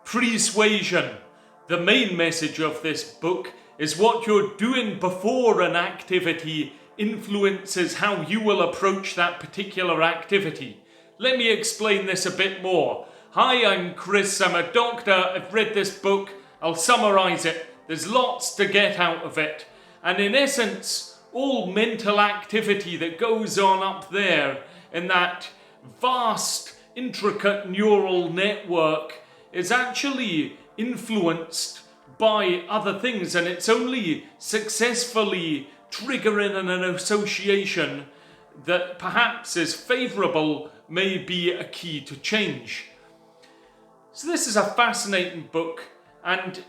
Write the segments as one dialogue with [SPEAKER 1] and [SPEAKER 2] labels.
[SPEAKER 1] Pre-suasion. The main message of this book is what you're doing before an activity influences how you will approach that particular activity. Let me explain this a bit more. Hi, I'm Chris, I'm a doctor, I've read this book, I'll summarise it. There's lots to get out of it. And in essence, all mental activity that goes on up there in that vast, intricate neural network is actually influenced by other things, and it's only successfully triggering an association that perhaps is favourable may be a key to change. So this is a fascinating book, and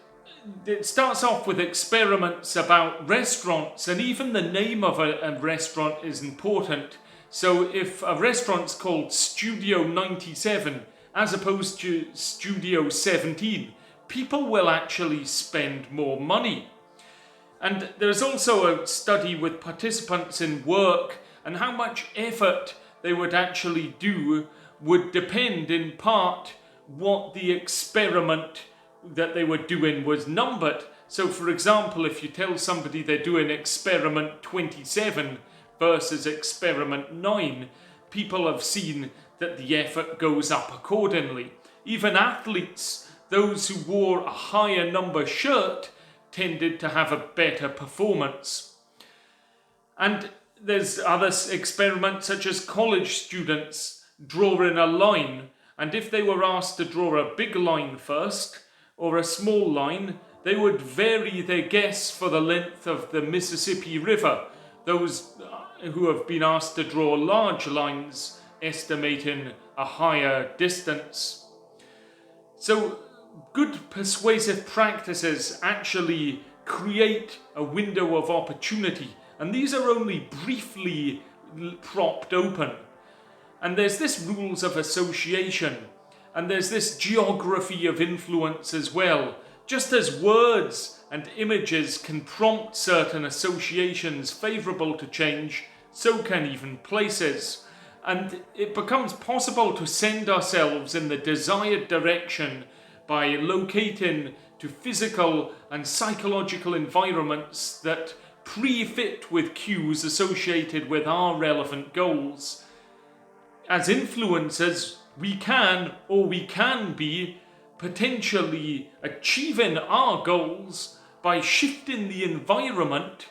[SPEAKER 1] it starts off with experiments about restaurants, and even the name of a restaurant is important. So if a restaurant's called Studio 97 as opposed to Studio 17, people will actually spend more money. And there's also a study with participants in work, and how much effort they would actually do would depend in part what the experiment that they were doing was numbered. So for example, if you tell somebody they're doing experiment 27 versus experiment 9, people have seen that the effort goes up accordingly. Even athletes, those who wore a higher number shirt, tended to have a better performance. And there's other experiments such as college students drawing a line, and if they were asked to draw a big line first or a small line, they would vary their guess for the length of the Mississippi River. Those who have been asked to draw large lines estimating a higher distance. So good persuasive practices actually create a window of opportunity, and these are only briefly propped open. And there's this rules of association, and there's this geography of influence as well. Just as words and images can prompt certain associations favourable to change, so can even places. And it becomes possible to send ourselves in the desired direction by locating to physical and psychological environments that pre-fit with cues associated with our relevant goals. As influencers, we can be potentially achieving our goals by shifting the environment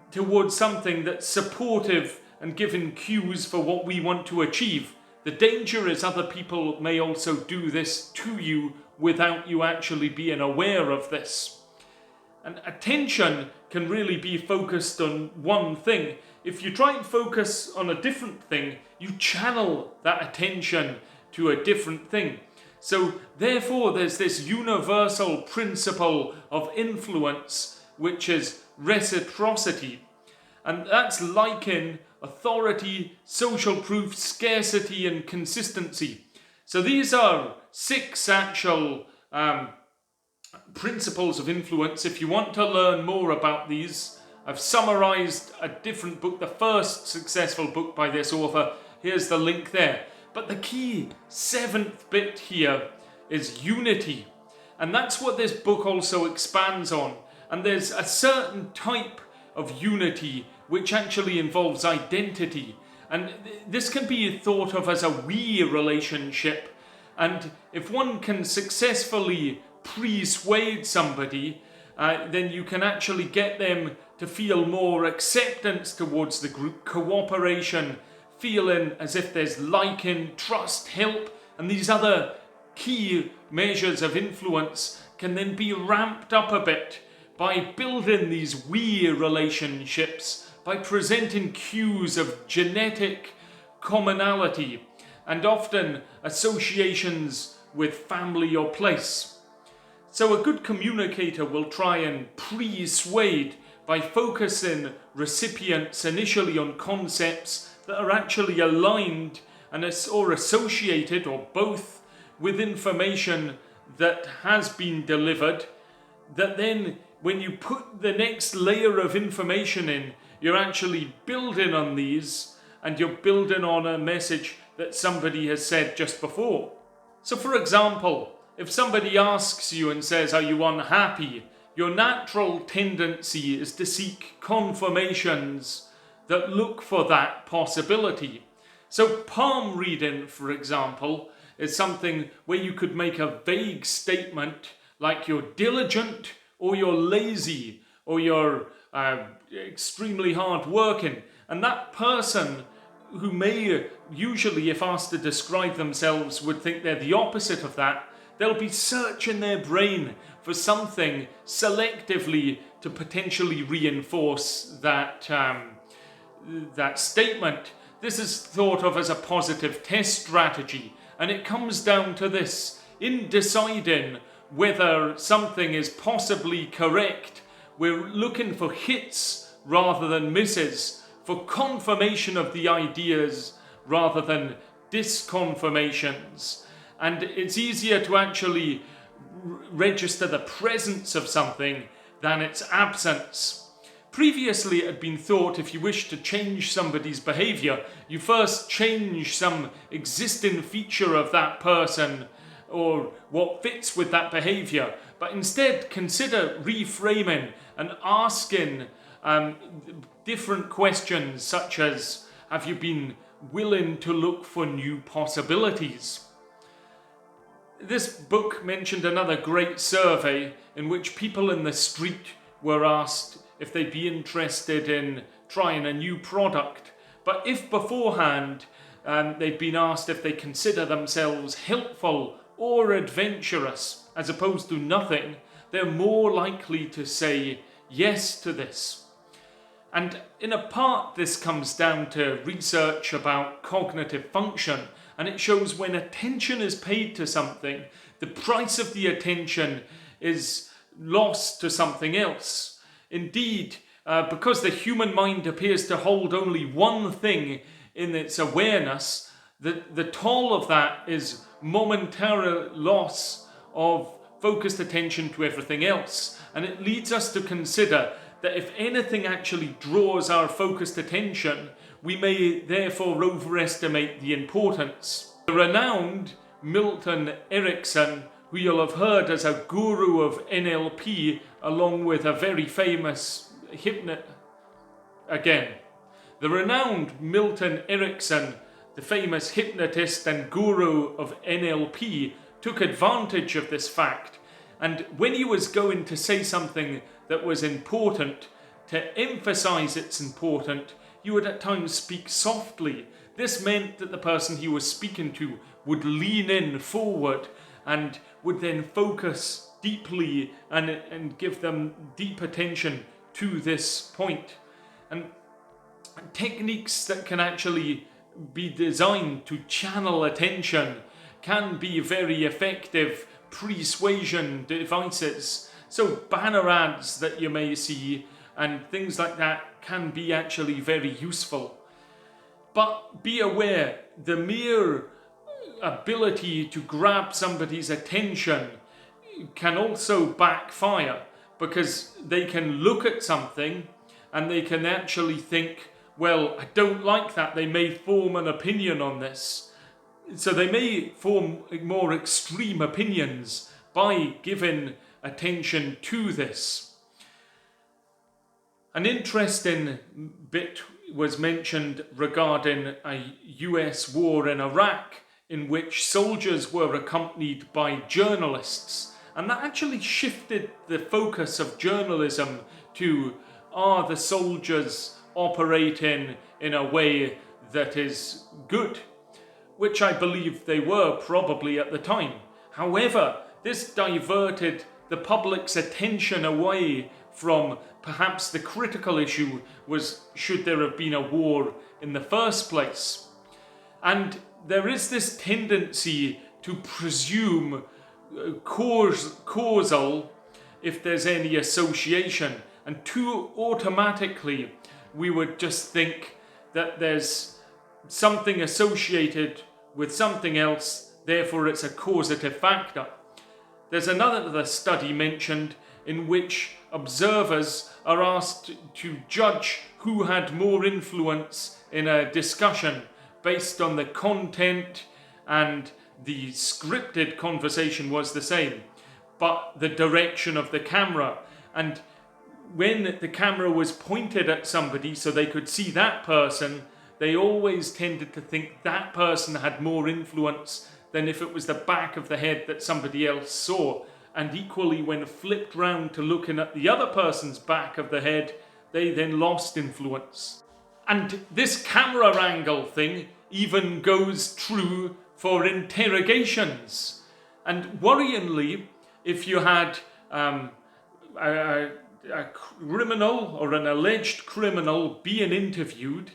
[SPEAKER 1] towards something that's supportive and giving cues for what we want to achieve. The danger is other people may also do this to you without you actually being aware of this. And attention can really be focused on one thing. If you try and focus on a different thing, you channel that attention to a different thing. So therefore there's this universal principle of influence, which is reciprocity. And that's like in authority, social proof, scarcity, and consistency. So these are 6 actual principles of influence. If you want to learn more about these, I've summarized a different book, the first successful book by this author. Here's the link there. But the key 7th bit here is unity. And that's what this book also expands on. And there's a certain type of unity which actually involves identity. And this can be thought of as a we relationship. And if one can successfully persuade somebody, then you can actually get them to feel more acceptance towards the group, cooperation, feeling as if there's liking, trust, help, and these other key measures of influence can then be ramped up a bit by building these we relationships, by presenting cues of genetic commonality and often associations with family or place. So a good communicator will try and persuade by focusing recipients initially on concepts that are actually aligned and or associated or both with information that has been delivered, that then when you put the next layer of information in, you're actually building on these and you're building on a message that somebody has said just before. So for example, If somebody asks you and says, "Are you unhappy?" your natural tendency is to seek confirmations that look for that possibility. So palm reading, for example, is something where you could make a vague statement like you're diligent or you're lazy or you're extremely hard working. And that person who may usually, if asked to describe themselves, would think they're the opposite of that, they'll be searching their brain for something selectively to potentially reinforce that statement. This is thought of as a positive test strategy, and it comes down to this: in deciding whether something is possibly correct, we're looking for hits rather than misses, for confirmation of the ideas rather than disconfirmations. And it's easier to actually register the presence of something than its absence. Previously, it had been thought if you wish to change somebody's behavior, you first change some existing feature of that person or what fits with that behavior. But instead, consider reframing and asking different questions, such as, have you been willing to look for new possibilities? This book mentioned another great survey in which people in the street were asked if they'd be interested in trying a new product. But if beforehand they'd been asked if they consider themselves helpful or adventurous as opposed to nothing, they're more likely to say yes to this. And in a part, this comes down to research about cognitive function, and it shows when attention is paid to something, the price of the attention is lost to something else. Indeed, because the human mind appears to hold only one thing in its awareness, the toll of that is momentary loss of focused attention to everything else. And it leads us to consider that if anything actually draws our focused attention, we may therefore overestimate the importance. The renowned Milton Erickson, who you'll have heard as a guru of NLP, along with a very famous the renowned Milton Erickson, the famous hypnotist and guru of NLP, took advantage of this fact, and when he was going to say something that was important, to emphasise it's important, he would at times speak softly. This meant that the person he was speaking to would lean in forward and would then focus deeply and give them deep attention to this point. And techniques that can actually be designed to channel attention can be very effective pre-suasion devices. So banner ads that you may see and things like that can be actually very useful. But be aware, the mere ability to grab somebody's attention can also backfire, because they can look at something and they can actually think, well, I don't like that. They may form an opinion on this. So they may form more extreme opinions by giving attention to this. An interesting bit was mentioned regarding a US war in Iraq, in which soldiers were accompanied by journalists. And that actually shifted the focus of journalism to, are the soldiers operating in a way that is good? Which I believe they were probably at the time. However, this diverted the public's attention away from perhaps the critical issue was, should there have been a war in the first place? And there is this tendency to presume causal if there's any association, and too automatically we would just think that there's something associated with something else, therefore it's a causative factor. There's another study mentioned in which observers are asked to judge who had more influence in a discussion based on the content and the scripted conversation was the same, but the direction of the camera. And when the camera was pointed at somebody so they could see that person, they always tended to think that person had more influence than if it was the back of the head that somebody else saw. And equally, when flipped round to looking at the other person's back of the head, they then lost influence. And this camera angle thing even goes true for interrogations. And worryingly, if you had a criminal or an alleged criminal being interviewed,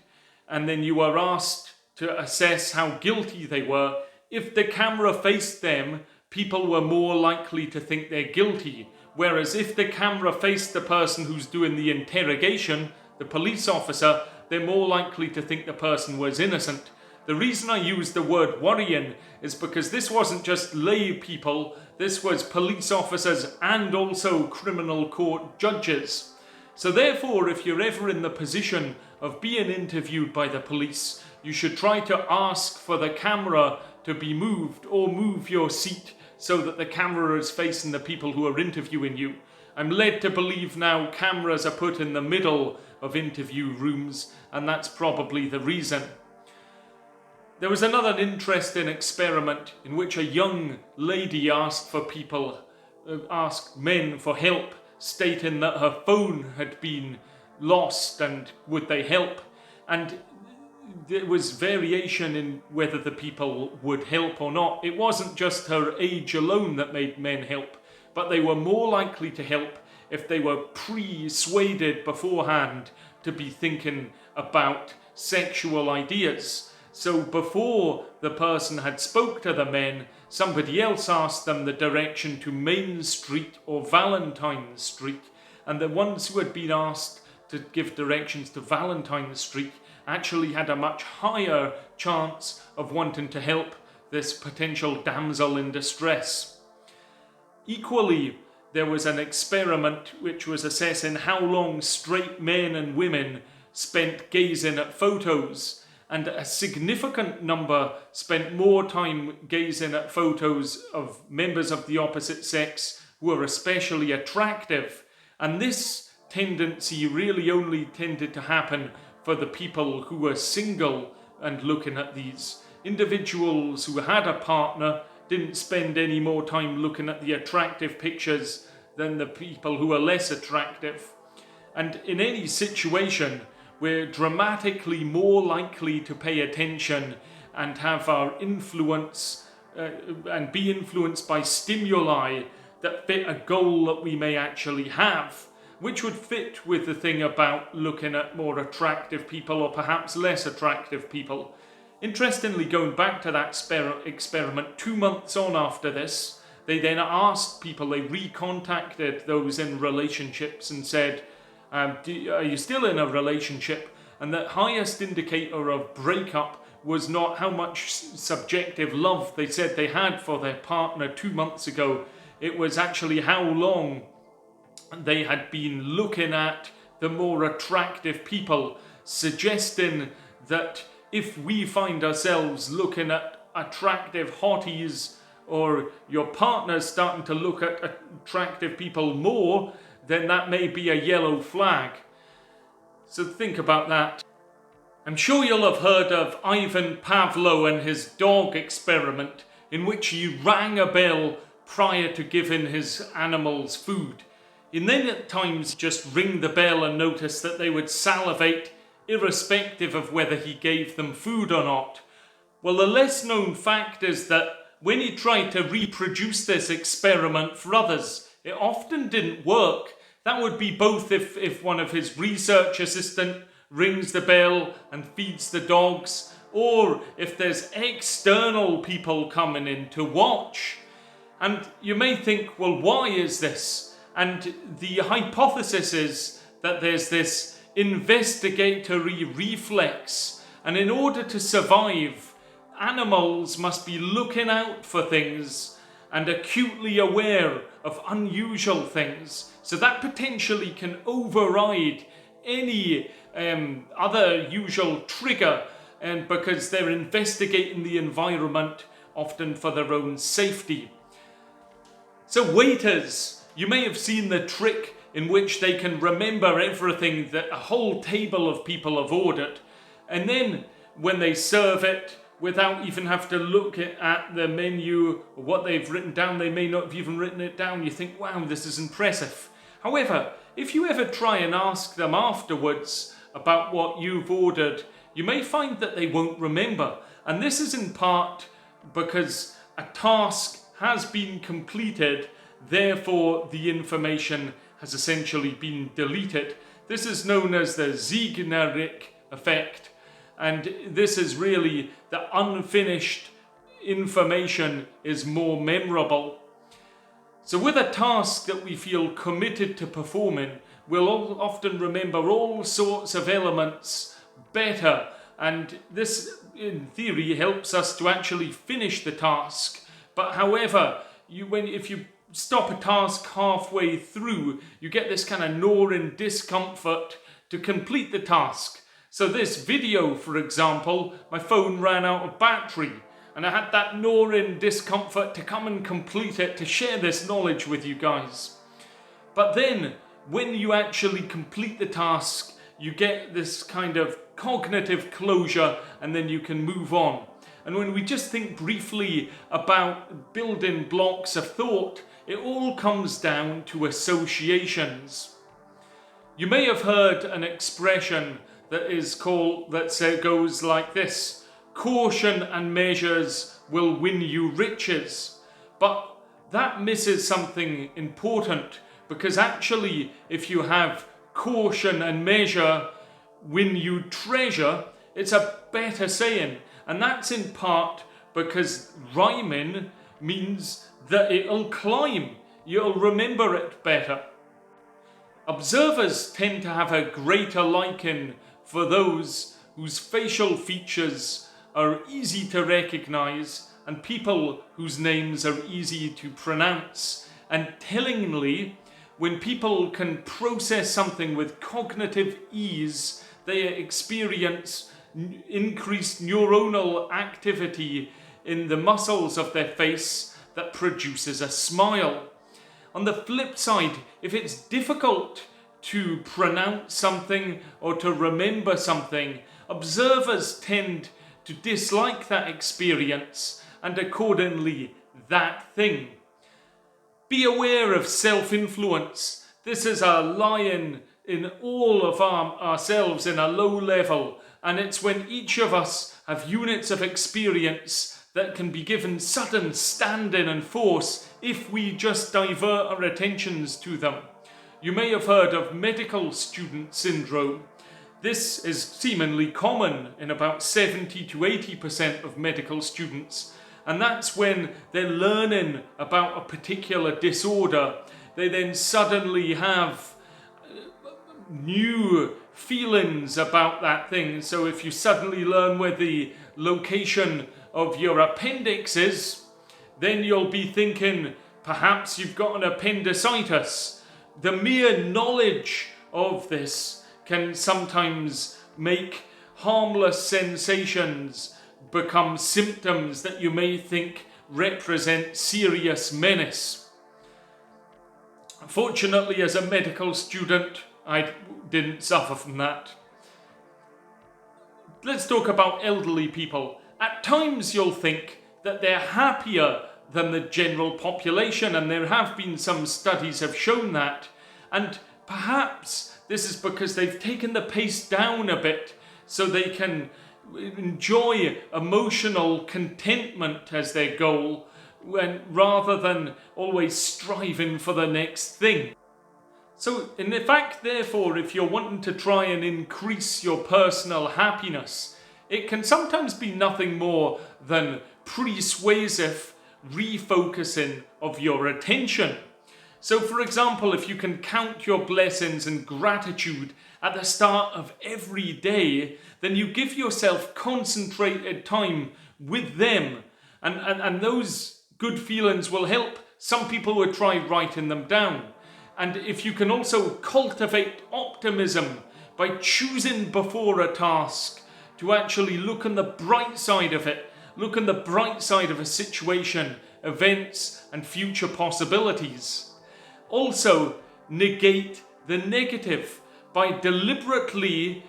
[SPEAKER 1] and then you were asked to assess how guilty they were, if the camera faced them, people were more likely to think they're guilty. Whereas if the camera faced the person who's doing the interrogation, the police officer, they're more likely to think the person was innocent. The reason I use the word worrying is because this wasn't just lay people, this was police officers and also criminal court judges. So therefore, if you're ever in the position of being interviewed by the police, you should try to ask for the camera to be moved or move your seat so that the camera is facing the people who are interviewing you. I'm led to believe now cameras are put in the middle of interview rooms, and that's probably the reason. There was another interesting experiment in which a young lady asked men for help, stating that her phone had been lost and would they help. And there was variation in whether the people would help or not. It wasn't just her age alone that made men help, but they were more likely to help if they were persuaded beforehand to be thinking about sexual ideas. So before the person had spoke to the men, somebody else asked them the direction to Main Street or Valentine Street, and the ones who had been asked to give directions to Valentine Street actually had a much higher chance of wanting to help this potential damsel in distress. Equally, there was an experiment which was assessing how long straight men and women spent gazing at photos, and a significant number spent more time gazing at photos of members of the opposite sex who were especially attractive. And this tendency really only tended to happen for the people who were single and looking at these. Individuals who had a partner didn't spend any more time looking at the attractive pictures than the people who were less attractive. And in any situation, we're dramatically more likely to pay attention and have our influence and be influenced by stimuli that fit a goal that we may actually have, which would fit with the thing about looking at more attractive people or perhaps less attractive people. Interestingly, going back to that experiment, 2 months on after this, they then asked people, they recontacted those in relationships and said, are you still in a relationship? And the highest indicator of breakup was not how much subjective love they said they had for their partner 2 months ago. It was actually how long they had been looking at the more attractive people, suggesting that if we find ourselves looking at attractive hotties, or your partner's starting to look at attractive people more, then that may be a yellow flag. So think about that. I'm sure you'll have heard of Ivan Pavlov and his dog experiment, in which he rang a bell prior to giving his animals food. He then at times just ring the bell and notice that they would salivate irrespective of whether he gave them food or not. Well, the less known fact is that when he tried to reproduce this experiment for others, it often didn't work. That would be both if one of his research assistants rings the bell and feeds the dogs, or if there's external people coming in to watch. And you may think, well, why is this? And the hypothesis is that there's this investigatory reflex, and in order to survive, animals must be looking out for things and acutely aware of unusual things. So that potentially can override any other usual trigger, and because they're investigating the environment often for their own safety. So waiters, you may have seen the trick in which they can remember everything that a whole table of people have ordered, and then when they serve it, without even have to look at the menu or what they've written down, they may not have even written it down, you think, wow, this is impressive. However, if you ever try and ask them afterwards about what you've ordered, you may find that they won't remember. And this is in part because a task has been completed, therefore the information has essentially been deleted. This is known as the Zeigarnik effect, and this is really the unfinished information is more memorable. So with a task that we feel committed to performing, we'll often remember all sorts of elements better, and this in theory helps us to actually finish the task. But however, if you stop a task halfway through, you get this kind of gnawing discomfort to complete the task. So this video, for example, my phone ran out of battery, and I had that gnawing discomfort to come and complete it, to share this knowledge with you guys. But then, when you actually complete the task, you get this kind of cognitive closure, and then you can move on. And when we just think briefly about building blocks of thought, it all comes down to associations. You may have heard an expression that goes like this: caution and measures will win you riches. But that misses something important, because actually if you have caution and measure win you treasure, it's a better saying. And that's in part because rhyming means that it'll climb. You'll remember it better. Observers tend to have a greater liking for those whose facial features are easy to recognize and people whose names are easy to pronounce. And tellingly, when people can process something with cognitive ease, they experience increased neuronal activity in the muscles of their face that produces a smile. On the flip side, if it's difficult to pronounce something or to remember something, observers tend to dislike that experience and accordingly that thing. Be aware of self-influence. This is a lion in all of ourselves in a low level, and it's when each of us have units of experience that can be given sudden stand-in and force if we just divert our attentions to them. You may have heard of medical student syndrome. This is seemingly common in about 70 to 80% of medical students, and that's when they're learning about a particular disorder. They then suddenly have new feelings about that thing. So if you suddenly learn where the location of your appendix is, then you'll be thinking perhaps you've got an appendicitis. The mere knowledge of this can sometimes make harmless sensations become symptoms that you may think represent serious menace. Fortunately, as a medical student, I didn't suffer from that. Let's talk about elderly people. At times you'll think that they're happier than the general population, and there have been some studies have shown that. And perhaps this is because they've taken the pace down a bit so they can enjoy emotional contentment as their goal, rather than always striving for the next thing. So in fact, therefore, if you're wanting to try and increase your personal happiness, it can sometimes be nothing more than persuasive refocusing of your attention. So for example, if you can count your blessings and gratitude at the start of every day, then you give yourself concentrated time with them, and those good feelings will help. Some people would try writing them down. And if you can also cultivate optimism by choosing before a task to actually look on the bright side of it, Look on the bright side of a situation, events, and future possibilities. Also, negate the negative by deliberately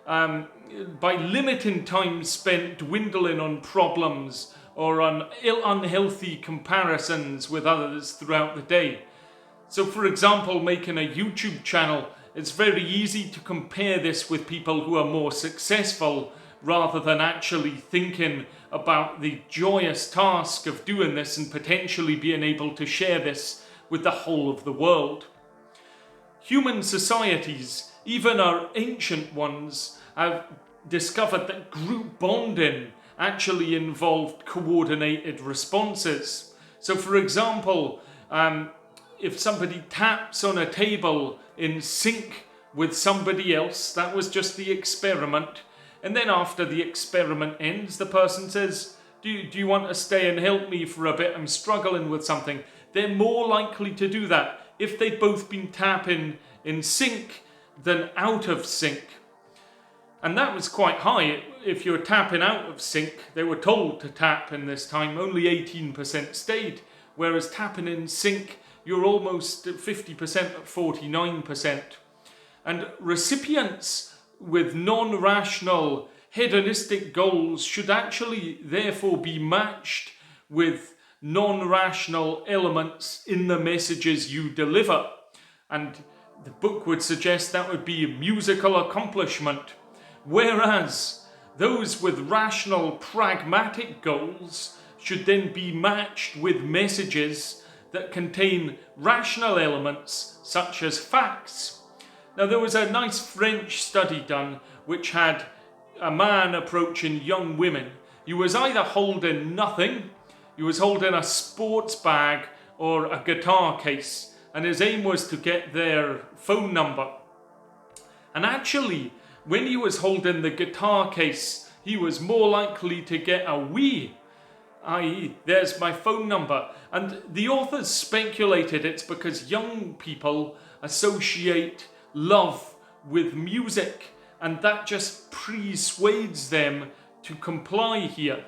[SPEAKER 1] by limiting time spent dwindling on problems or on unhealthy comparisons with others throughout the day. So for example, making a YouTube channel, it's very easy to compare this with people who are more successful rather than actually thinking about the joyous task of doing this and potentially being able to share this with the whole of the world. Human societies, even our ancient ones, have discovered that group bonding actually involved coordinated responses. So for example, if somebody taps on a table in sync with somebody else, that was just the experiment. And then after the experiment ends, the person says, do you want to stay and help me for a bit? I'm struggling with something. They're more likely to do that if they've both been tapping in sync than out of sync. And that was quite high. If you're tapping out of sync, they were told to tap in this time, only 18% stayed. Whereas tapping in sync, you're almost at 50% at 49%. And recipients with non-rational hedonistic goals should actually therefore be matched with non-rational elements in the messages you deliver. And the book would suggest that would be musical accomplishment. Whereas those with rational, pragmatic goals should then be matched with messages that contain rational elements such as facts. Now there was a nice French study done which had a man approaching young women. He was either holding nothing, he was holding a sports bag or a guitar case, and his aim was to get their phone number. And actually, when he was holding the guitar case, he was more likely to get a oui, i.e., there's my phone number. And the authors speculated it's because young people associate love with music, and that just persuades them to comply here.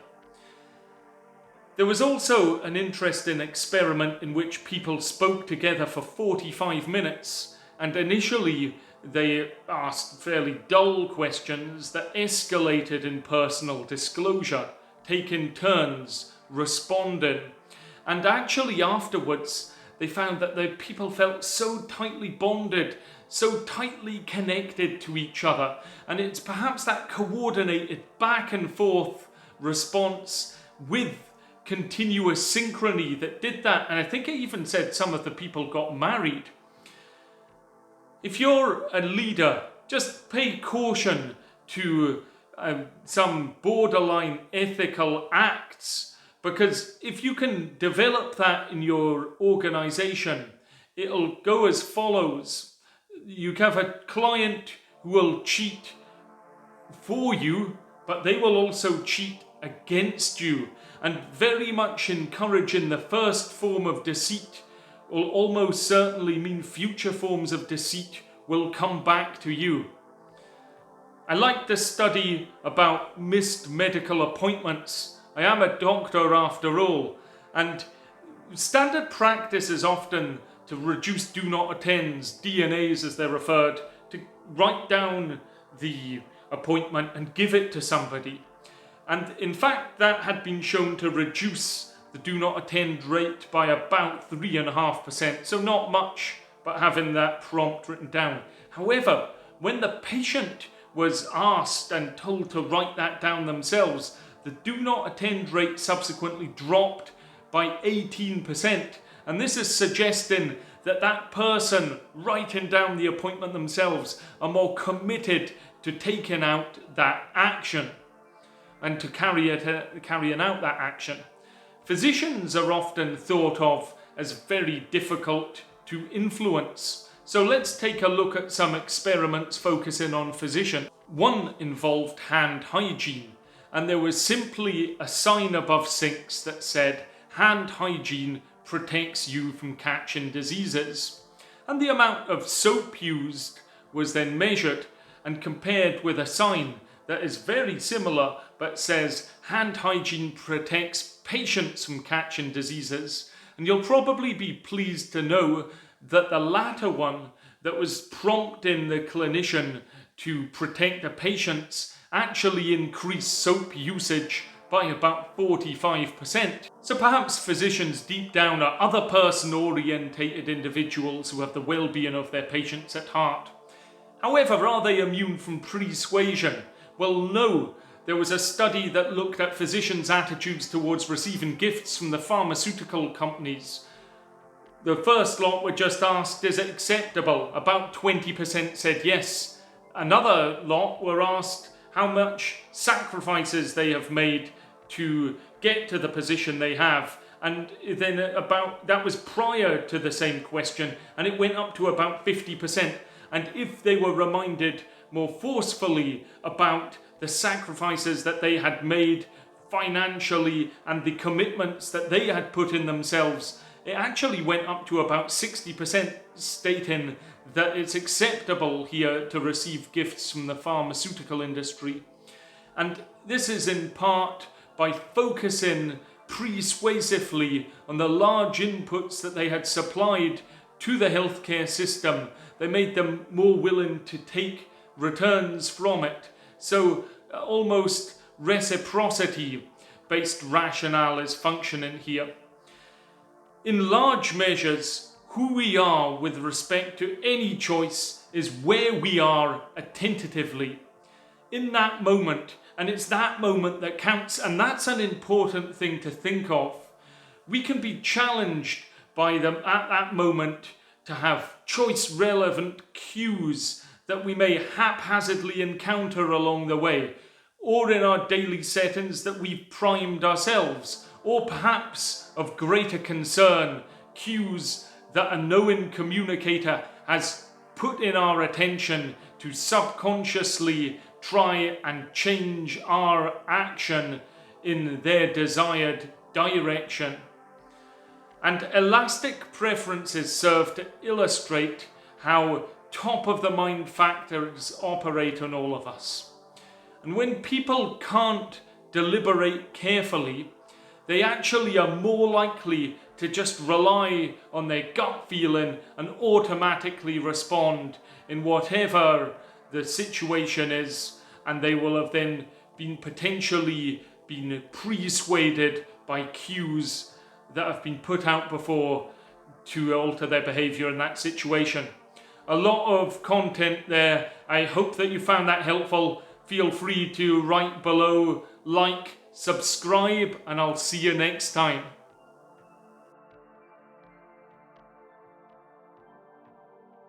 [SPEAKER 1] There was also an interesting experiment in which people spoke together for 45 minutes, and initially they asked fairly dull questions that escalated in personal disclosure, taking turns responding. And actually afterwards, they found that the people felt so tightly bonded, so tightly connected to each other. And it's perhaps that coordinated back and forth response with continuous synchrony that did that. And I think it even said some of the people got married. If you're a leader, just pay caution to some borderline ethical acts, because if you can develop that in your organization, it'll go as follows. You have a client who will cheat for you, but they will also cheat against you, and very much encouraging the first form of deceit will almost certainly mean future forms of deceit will come back to you. I like the study about missed medical appointments. I am a doctor after all, and standard practice is often to reduce do not attends, DNAs as they're referred, to write down the appointment and give it to somebody. And in fact, that had been shown to reduce the do not attend rate by about 3.5%. So not much, but having that prompt written down. However, when the patient was asked and told to write that down themselves, the do not attend rate subsequently dropped by 18%. And this is suggesting that that person writing down the appointment themselves are more committed to taking out that action and to carrying out that action. Physicians are often thought of as very difficult to influence. So let's take a look at some experiments focusing on physicians. One involved hand hygiene, and there was simply a sign above sinks that said, "Hand hygiene protects you from catching diseases." And the amount of soap used was then measured and compared with a sign that is very similar but says hand hygiene protects patients from catching diseases. And you'll probably be pleased to know that the latter one, that was prompting the clinician to protect the patients, actually increased soap usage by about 45%. So perhaps physicians deep down are other person-orientated individuals who have the well-being of their patients at heart. However, are they immune from persuasion? Well, no. There was a study that looked at physicians' attitudes towards receiving gifts from the pharmaceutical companies. The first lot were just asked, is it acceptable? About 20% said yes. Another lot were asked how much sacrifices they have made to get to the position they have. And then that was prior to the same question, and it went up to about 50%. And if they were reminded more forcefully about the sacrifices that they had made financially and the commitments that they had put in themselves, it actually went up to about 60%, stating that it's acceptable here to receive gifts from the pharmaceutical industry. And this is in part by focusing persuasively on the large inputs that they had supplied to the healthcare system. They made them more willing to take returns from it. So almost reciprocity-based rationale is functioning here. In large measures, who we are with respect to any choice is where we are attentively. In that moment, and it's that moment that counts, and that's an important thing to think of. We can be challenged by them at that moment to have choice-relevant cues that we may haphazardly encounter along the way, or in our daily settings that we've primed ourselves, or perhaps of greater concern, cues that a knowing communicator has put in our attention to subconsciously try and change our action in their desired direction. And elastic preferences serve to illustrate how top-of-the-mind factors operate on all of us. And when people can't deliberate carefully, they actually are more likely to just rely on their gut feeling and automatically respond in whatever the situation is, and they will have then been potentially been persuaded by cues that have been put out before to alter their behavior in that situation. A lot of content there. I hope that you found that helpful. Feel free to write below, like, subscribe, and I'll see you next time.